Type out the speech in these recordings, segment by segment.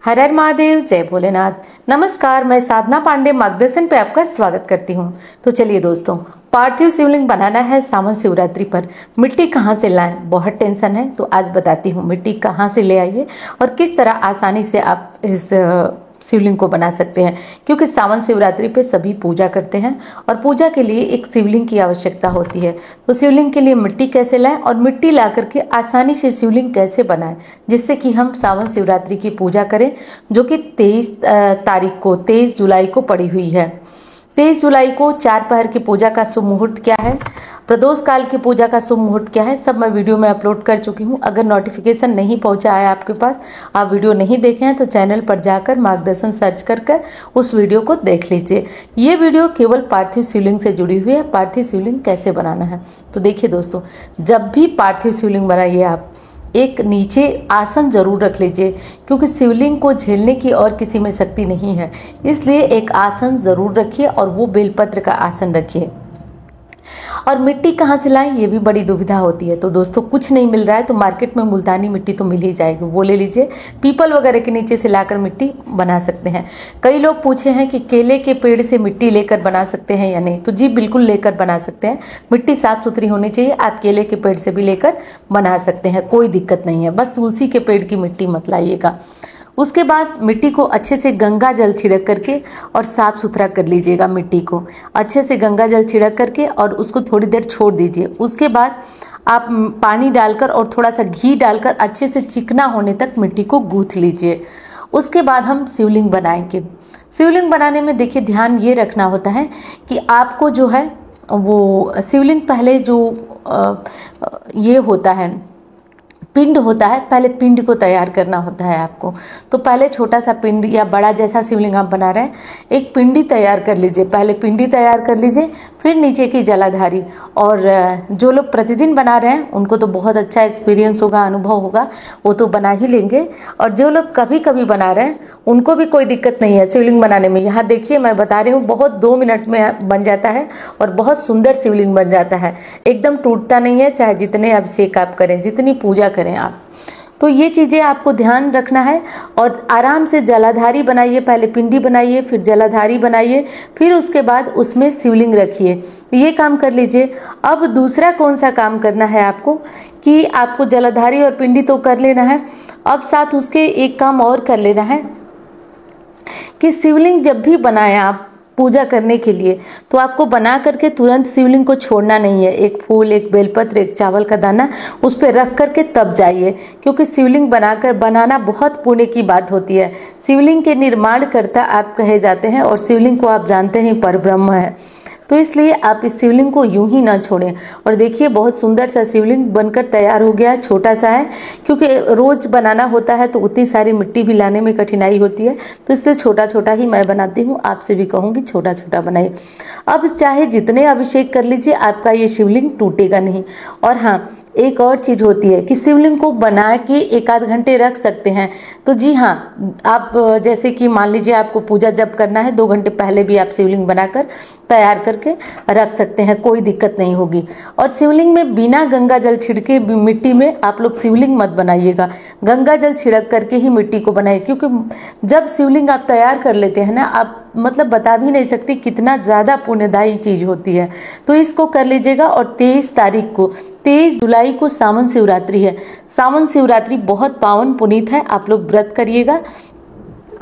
हर हर महादेव, जय भोलेनाथ। नमस्कार, मैं साधना पांडे मार्गदर्शन पे आपका स्वागत करती हूँ। तो चलिए दोस्तों, पार्थिव शिवलिंग बनाना है सावन शिवरात्रि पर। मिट्टी कहाँ से लाएं, बहुत टेंशन है, तो आज बताती हूँ मिट्टी कहाँ से ले आइए और किस तरह आसानी से आप इस शिवलिंग को बना सकते हैं। क्योंकि सावन शिवरात्रि पे सभी पूजा करते हैं और पूजा के लिए एक शिवलिंग की आवश्यकता होती है। तो शिवलिंग के लिए मिट्टी कैसे लाएं और मिट्टी ला करके आसानी से शिवलिंग कैसे बनाएं, जिससे कि हम सावन शिवरात्रि की पूजा करें, जो कि 23 जुलाई को पड़ी हुई है। 23 जुलाई को 4 पहर की पूजा का शुभ मुहूर्त क्या है, प्रदोष काल की पूजा का शुभ मुहूर्त क्या है, सब मैं वीडियो में अपलोड कर चुकी हूँ। अगर नोटिफिकेशन नहीं पहुँचा है आपके पास, आप वीडियो नहीं देखे हैं, तो चैनल पर जाकर मार्गदर्शन सर्च कर उस वीडियो को देख लीजिए। ये वीडियो केवल पार्थिव शिवलिंग से जुड़ी हुई है। पार्थिव शिवलिंग कैसे बनाना है, तो देखिए दोस्तों, जब भी पार्थिव शिवलिंग बनाइए आप एक नीचे आसन जरूर रख लीजिए, क्योंकि शिवलिंग को झेलने की और किसी में शक्ति नहीं है। इसलिए एक आसन जरूर रखिए और वो बेलपत्र का आसन रखिए। और मिट्टी कहाँ से लाएं, ये भी बड़ी दुविधा होती है। तो दोस्तों, कुछ नहीं मिल रहा है तो मार्केट में मुल्तानी मिट्टी तो मिल ही जाएगी, वो ले लीजिए। पीपल वगैरह के नीचे से लाकर मिट्टी बना सकते हैं। कई लोग पूछे हैं कि केले के पेड़ से मिट्टी लेकर बना सकते हैं या नहीं, तो जी बिल्कुल लेकर बना सकते हैं। मिट्टी साफ सुथरी होनी चाहिए। आप केले के पेड़ से भी लेकर बना सकते हैं, कोई दिक्कत नहीं है। बस तुलसी के पेड़ की मिट्टी मत लाइएगा। उसके बाद मिट्टी को अच्छे से गंगा जल छिड़क करके और साफ़ सुथरा कर लीजिएगा। मिट्टी को अच्छे से गंगा जल छिड़क करके और उसको थोड़ी देर छोड़ दीजिए। उसके बाद आप पानी डालकर और थोड़ा सा घी डालकर अच्छे से चिकना होने तक मिट्टी को गूँथ लीजिए। उसके बाद हम शिवलिंग बनाएंगे। शिवलिंग बनाने में देखिए ध्यान ये रखना होता है कि आपको जो है वो शिवलिंग पहले जो ये होता है पिंड होता है, पहले पिंड को तैयार करना होता है आपको। तो पहले छोटा सा पिंड या बड़ा जैसा शिवलिंग आप बना रहे हैं, एक पिंडी तैयार कर लीजिए। पहले पिंडी तैयार कर लीजिए, फिर नीचे की जलाधारी। और जो लोग प्रतिदिन बना रहे हैं उनको तो बहुत अच्छा एक्सपीरियंस होगा, अनुभव होगा, वो तो बना ही लेंगे। और जो लोग कभी कभी बना रहे हैं उनको भी कोई दिक्कत नहीं है शिवलिंग बनाने में। यहाँ देखिए मैं बता रही हूँ, बहुत 2 मिनट में बन जाता है और बहुत सुंदर शिवलिंग बन जाता है। एकदम टूटता नहीं है, चाहे जितने अभिषेक आप करें, जितनी पूजा करें आप। तो ये चीज़ें आपको ध्यान रखना है। और आराम से जलाधारी बनाइए, पहले पिंडी बनाइए, फिर जलाधारी बनाइए, फिर उसके बाद उसमें शिवलिंग रखिए। ये काम कर लीजिए। अब दूसरा कौन सा काम करना है आपको, कि आपको जलाधारी और पिंडी तो कर लेना है, अब साथ उसके एक काम और कर लेना है कि शिवलिंग जब भी बनाएं आप पूजा करने के लिए, तो आपको बना करके तुरंत शिवलिंग को छोड़ना नहीं है। एक फूल, एक बेलपत्र, एक चावल का दाना उस पर रख करके तब जाइए, क्योंकि शिवलिंग बनाना बहुत पुण्य की बात होती है। शिवलिंग के निर्माणकर्ता आप कहे जाते हैं और शिवलिंग को आप जानते हैं परब्रह्म है। तो इसलिए आप इस शिवलिंग को यूं ही ना छोड़ें। और देखिए बहुत सुंदर सा शिवलिंग बनकर तैयार हो गया। छोटा सा है, क्योंकि रोज बनाना होता है तो उतनी सारी मिट्टी भी लाने में कठिनाई होती है, तो इसलिए छोटा छोटा ही मैं बनाती हूँ। आपसे भी कहूँगी छोटा छोटा बनाइए। अब चाहे जितने अभिषेक कर लीजिए, आपका ये शिवलिंग टूटेगा नहीं। और हाँ, एक और चीज़ होती है कि शिवलिंग को बना के 1 आध घंटे रख सकते हैं। तो जी हाँ, आप जैसे कि मान लीजिए आपको पूजा जब करना है, 2 घंटे पहले भी आप शिवलिंग बनाकर तैयार करके रख सकते हैं, कोई दिक्कत नहीं होगी। और शिवलिंग में बिना गंगा जल छिड़के मिट्टी में आप लोग शिवलिंग मत बनाइएगा। गंगा जल छिड़क करके ही मिट्टी को बनाइए, क्योंकि जब शिवलिंग आप तैयार कर लेते हैं ना, आप मतलब बता भी नहीं सकती कितना ज़्यादा पुण्यदायी चीज़ होती है। तो इसको कर लीजिएगा। और 23 जुलाई को सावन शिवरात्रि है। सावन शिवरात्रि बहुत पावन पुनीत है। आप लोग व्रत करिएगा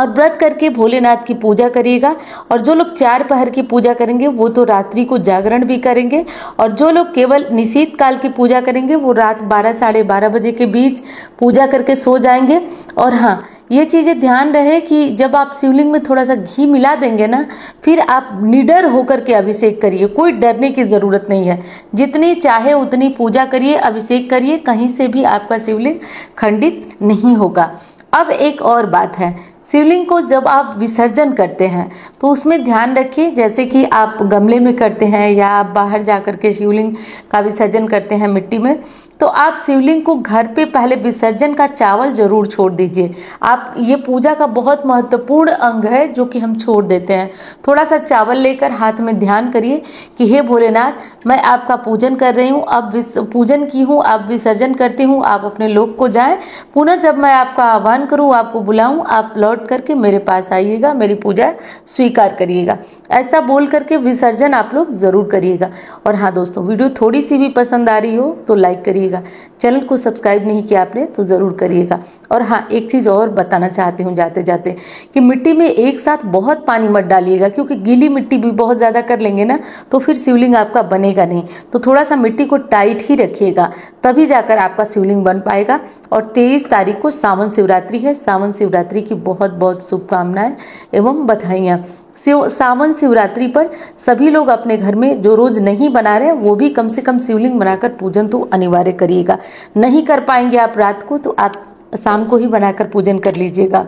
और व्रत करके भोलेनाथ की पूजा करिएगा। और जो लोग 4 पहर की पूजा करेंगे वो तो रात्रि को जागरण भी करेंगे। और जो लोग केवल निशीत काल की पूजा करेंगे वो रात 12 साढ़े 12 बजे के बीच पूजा करके सो जाएंगे। और हाँ, ये चीज़ें ध्यान रहे कि जब आप शिवलिंग में थोड़ा सा घी मिला देंगे ना, फिर आप निडर होकर के अभिषेक करिए। कोई डरने की ज़रूरत नहीं है। जितनी चाहे उतनी पूजा करिए, अभिषेक करिए, कहीं से भी आपका शिवलिंग खंडित नहीं होगा। अब एक और बात है, शिवलिंग को जब आप विसर्जन करते हैं तो उसमें ध्यान रखिए, जैसे कि आप गमले में करते हैं या आप बाहर जा कर के शिवलिंग का विसर्जन करते हैं मिट्टी में, तो आप शिवलिंग को घर पे पहले विसर्जन का चावल जरूर छोड़ दीजिए। आप ये पूजा का बहुत महत्वपूर्ण अंग है जो कि हम छोड़ देते हैं। थोड़ा सा चावल लेकर हाथ में ध्यान करिए कि हे भोलेनाथ, मैं आपका पूजन कर रही हूँ, अब पूजन की हूँ, अब विसर्जन करती हूँ, आप अपने लोक को जाएं। पुनः जब मैं आपका आह्वान करूँ, आपको बुलाऊँ, आप लौट लौट करके मेरे पास आइएगा, मेरी पूजा स्वीकार करिएगा। ऐसा बोल करके विसर्जन आप लोग जरूर करिएगा। और हाँ दोस्तों, वीडियो थोड़ी सी भी पसंद आ रही हो तो लाइक करिएगा, चैनल को सब्सक्राइब नहीं किया आपने तो जरूर करिएगा। और हाँ, एक चीज और बताना चाहती हूँ जाते जाते कि मिट्टी में एक साथ बहुत पानी मत डालिएगा, क्योंकि गीली मिट्टी भी बहुत ज्यादा कर लेंगे ना तो फिर शिवलिंग आपका बनेगा नहीं। तो थोड़ा सा मिट्टी को टाइट ही रखिएगा, तभी जाकर आपका शिवलिंग बन पाएगा। और 23 तारीख को सावन शिवरात्रि है। सावन शिवरात्रि की बहुत बहुत शुभकामनाएं एवं बधाइयां। सावन शिवरात्रि पर सभी लोग अपने घर में जो रोज नहीं बना रहे वो भी कम से कम शिवलिंग बनाकर पूजन तो अनिवार्य करिएगा। नहीं कर पाएंगे आप रात को तो आप शाम को ही बनाकर पूजन कर लीजिएगा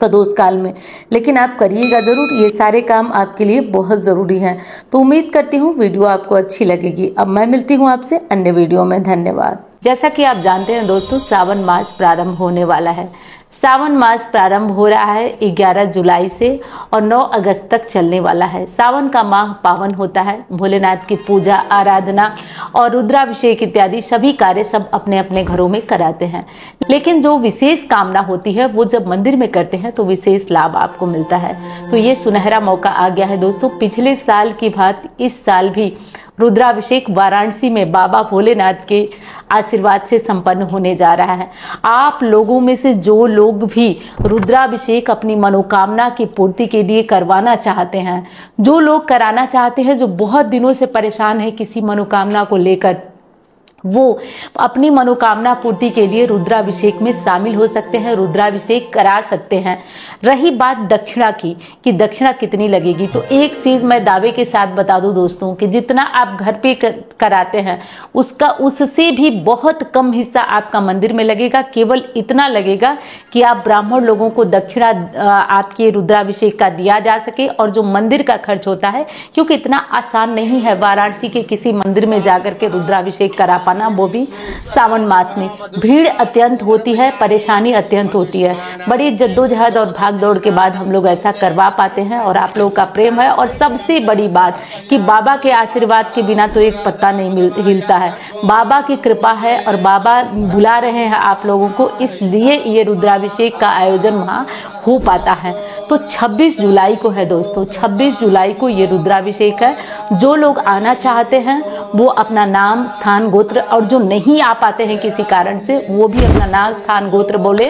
प्रदोष काल में, लेकिन आप करिएगा जरूर। ये सारे काम आपके लिए बहुत जरूरी हैं। तो उम्मीद करती हूँ वीडियो आपको अच्छी लगेगी। अब मैं मिलती हूँ आपसे अन्य वीडियो में। धन्यवाद। जैसा कि आप जानते हैं दोस्तों, सावन मास प्रारंभ होने वाला है। सावन मास प्रारंभ हो रहा है 11 जुलाई से और 9 अगस्त तक चलने वाला है। सावन का माह पावन होता है। भोलेनाथ की पूजा, आराधना और रुद्राभिषेक इत्यादि सभी कार्य सब अपने अपने घरों में कराते हैं, लेकिन जो विशेष कामना होती है वो जब मंदिर में करते हैं तो विशेष लाभ आपको मिलता है। तो ये सुनहरा मौका आ गया है दोस्तों। पिछले साल की भांति इस साल भी रुद्राभिषेक वाराणसी में बाबा भोलेनाथ के आशीर्वाद से संपन्न होने जा रहा है। आप लोगों में से जो लोग भी रुद्राभिषेक अपनी मनोकामना की पूर्ति के लिए करवाना चाहते हैं, जो लोग कराना चाहते हैं, जो बहुत दिनों से परेशान है किसी मनोकामना को लेकर, वो अपनी मनोकामना पूर्ति के लिए रुद्राभिषेक में शामिल हो सकते हैं, रुद्राभिषेक करा सकते हैं। रही बात दक्षिणा की कि दक्षिणा कितनी लगेगी, तो एक चीज मैं दावे के साथ बता दूं दोस्तों कि जितना आप घर पे कराते हैं उससे भी बहुत कम हिस्सा आपका मंदिर में लगेगा। केवल इतना लगेगा कि आप ब्राह्मण लोगों को दक्षिणा आपके रुद्राभिषेक का दिया जा सके। और जो मंदिर का खर्च होता है, क्योंकि इतना आसान नहीं है वाराणसी के किसी मंदिर में जाकर के रुद्राभिषेक करा पाना, वो भी सावन मास में। भीड़ अत्यंत होती है, परेशानी अत्यंत होती है। बड़ी जद्दोजहद और भाग दौड़ के बाद हम लोग ऐसा करवा पाते हैं और आप लोगों का प्रेम है। और सबसे बड़ी बात कि बाबा के आशीर्वाद के बिना तो एक पत्ता नहीं हिलता है। बाबा की कृपा है और बाबा बुला रहे हैं आप लोगों को, इसलिए ये रुद्राभिषेक का आयोजन वहां हो पाता है। तो 26 जुलाई को है दोस्तों, 26 जुलाई को ये रुद्राभिषेक है। जो लोग आना चाहते हैं वो अपना नाम, स्थान, गोत्र, और जो नहीं आ पाते हैं किसी कारण से वो भी अपना नाम, स्थान, गोत्र बोले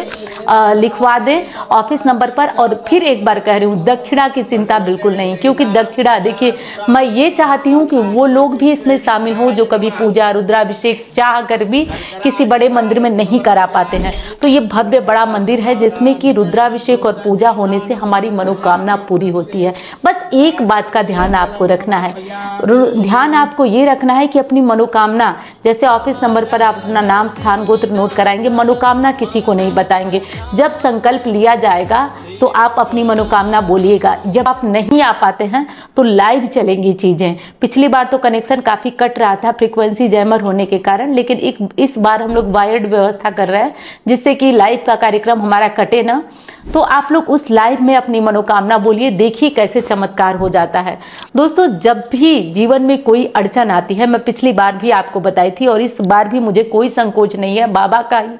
लिखवा दे ऑफिस नंबर पर। और फिर एक बार कह रही हूँ, दक्षिणा की चिंता बिल्कुल नहीं, क्योंकि दक्षिणा देखिए, मैं ये चाहती हूँ कि वो लोग भी इसमें शामिल हो जो कभी पूजा रुद्राभिषेक चाह कर भी किसी बड़े मंदिर में नहीं करा पाते हैं। तो ये भव्य बड़ा मंदिर है जिसमें कि रुद्राभिषेक और पूजा होने से हमारी मनोकामना पूरी होती है। बस एक बात का ध्यान आपको रखना है, ध्यान आपको ये रखना है कि अपनी मनोकामना, जैसे ऑफिस नंबर पर आप अपना नाम, स्थान, गोत्र नोट कराएंगे, मनोकामना किसी को नहीं बताएंगे। जब संकल्प लिया जाएगा तो आप अपनी मनोकामना बोलिएगा। जब आप नहीं आ पाते हैं तो लाइव चलेंगी चीजें। पिछली बार तो कनेक्शन काफी कट रहा था फ्रीक्वेंसी जैमर होने के कारण, लेकिन इस बार हम लोग वायर्ड व्यवस्था कर रहे हैं जिससे कि लाइव का कार्यक्रम हमारा कटे ना। तो आप लोग उस लाइव में अपनी मनोकामना बोलिए, देखिए कैसे चमत्कार हो जाता है। दोस्तों, जब भी जीवन में कोई अड़चन आती है, मैं पिछली बार भी आपको बताई थी और इस बार भी मुझे कोई संकोच नहीं है, बाबा का ही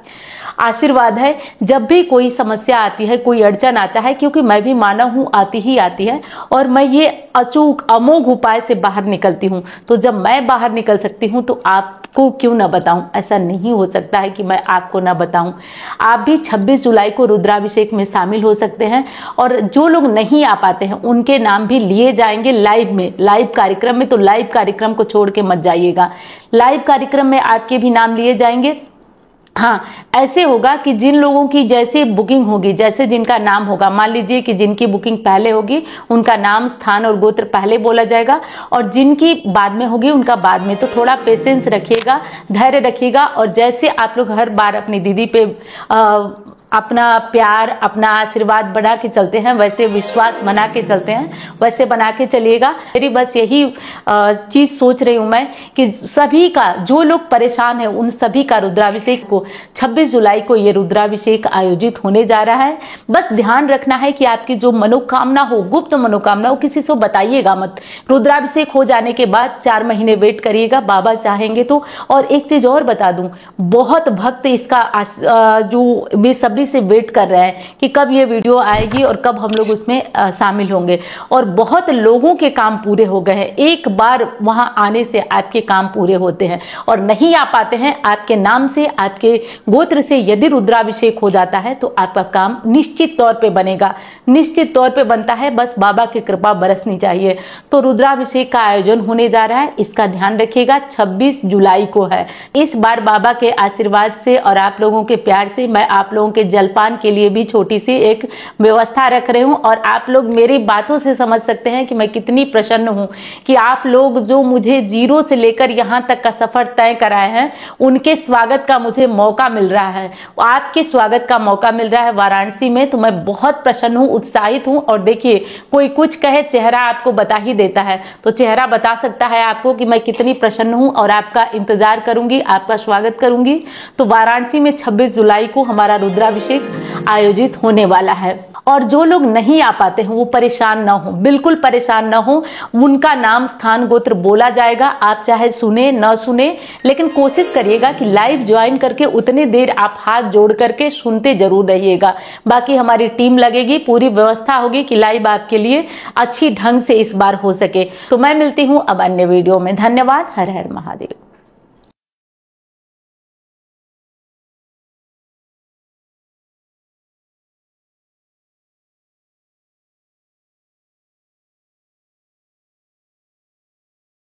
आशीर्वाद है। जब भी कोई समस्या आती है, कोई अड़चन आता है, क्योंकि मैं भी मानव हूं, आती ही आती है, और मैं ये अचूक अमोघ उपाय से बाहर निकलती हूं। तो जब मैं बाहर निकल सकती हूं तो आपको क्यों ना बताऊं? ऐसा नहीं हो सकता है कि मैं आपको ना बताऊं। आप भी 26 जुलाई को रुद्राभिषेक में शामिल हो सकते हैं, और जो लोग नहीं आ पाते हैं उनके नाम भी लिए जाएंगे लाइव में, लाइव कार्यक्रम में। तो लाइव कार्यक्रम को छोड़ के मत जाइएगा, लाइव कार्यक्रम में आपके भी नाम लिए जाएंगे। हाँ, ऐसे होगा कि जिन लोगों की जैसे बुकिंग होगी, जैसे जिनका नाम होगा, मान लीजिए कि जिनकी बुकिंग पहले होगी उनका नाम, स्थान और गोत्र पहले बोला जाएगा, और जिनकी बाद में होगी उनका बाद में। तो थोड़ा पेशेंस रखिएगा, धैर्य रखिएगा, और जैसे आप लोग हर बार अपनी दीदी पे अपना प्यार, अपना आशीर्वाद बना के चलते हैं, वैसे विश्वास बना के चलते हैं, वैसे बना के चलिएगा। मेरी बस यही चीज सोच रही हूं मैं कि सभी का, जो लोग परेशान है उन सभी का रुद्राभिषेक को 26 जुलाई को ये रुद्राभिषेक आयोजित होने जा रहा है। बस ध्यान रखना है कि आपकी जो मनोकामना हो, गुप्त मनोकामना हो, किसी से बताइएगा मत। रुद्राभिषेक हो जाने के बाद 4 महीने वेट करिएगा, बाबा चाहेंगे तो। और एक चीज और बता दूं, बहुत भक्त इसका जो वे सब बेसब्री से वेट कर रहे हैं कि कब ये वीडियो आएगी और कब हम लोग उसमें शामिल होंगे। और बहुत लोगों के काम पूरे हो गए हैं, एक बार वहां आने से आपके काम पूरे होते हैं। और नहीं आ पाते हैं, आपके नाम से, आपके गोत्र से यदि रुद्राभिषेक हो जाता है तो आपका काम निश्चित तौर पे बनेगा, निश्चित तौर पे बनता है। बस बाबा की कृपा बरसनी चाहिए। तो रुद्राभिषेक का आयोजन होने जा रहा है, इसका ध्यान रखिएगा। 26 जुलाई को है। इस बार बाबा के आशीर्वाद से और आप लोगों के प्यार से मैं आप लोगों के जलपान के लिए भी छोटी सी एक व्यवस्था रख रही हूं। और आप लोग मेरी बातों से समझ सकते हैं कि मैं कितनी प्रसन्न हूं कि आप लोग जो मुझे जीरो से लेकर यहां तक का सफर तय कराए हैं, उनके स्वागत का मुझे मौका मिल रहा है। आपके स्वागत का मौका मिल रहा है वाराणसी में, तो मैं बहुत प्रसन्न हूं, उत्साहित हूं। और देखिए, कोई कुछ कहे, चेहरा आपको बता ही देता है। तो चेहरा बता सकता है आपको कि मैं कितनी प्रसन्न हूं और आपका इंतजार करूंगी, आपका स्वागत करूंगी। तो वाराणसी में 26 जुलाई को हमारा रुद्राभिषेक आयोजित होने वाला है। और जो लोग नहीं आ पाते हैं वो परेशान ना हो, बिल्कुल परेशान ना हो। उनका नाम, स्थान, गोत्र बोला जाएगा। आप चाहे सुने ना सुने, लेकिन कोशिश करिएगा कि लाइव ज्वाइन करके उतने देर आप हाथ जोड़ करके सुनते जरूर रहिएगा। बाकी हमारी टीम लगेगी, पूरी व्यवस्था होगी कि लाइव आपके लिए अच्छी ढंग से इस बार हो सके। तो मैं मिलती हूँ अब अन्य वीडियो में। धन्यवाद। हर हर महादेव।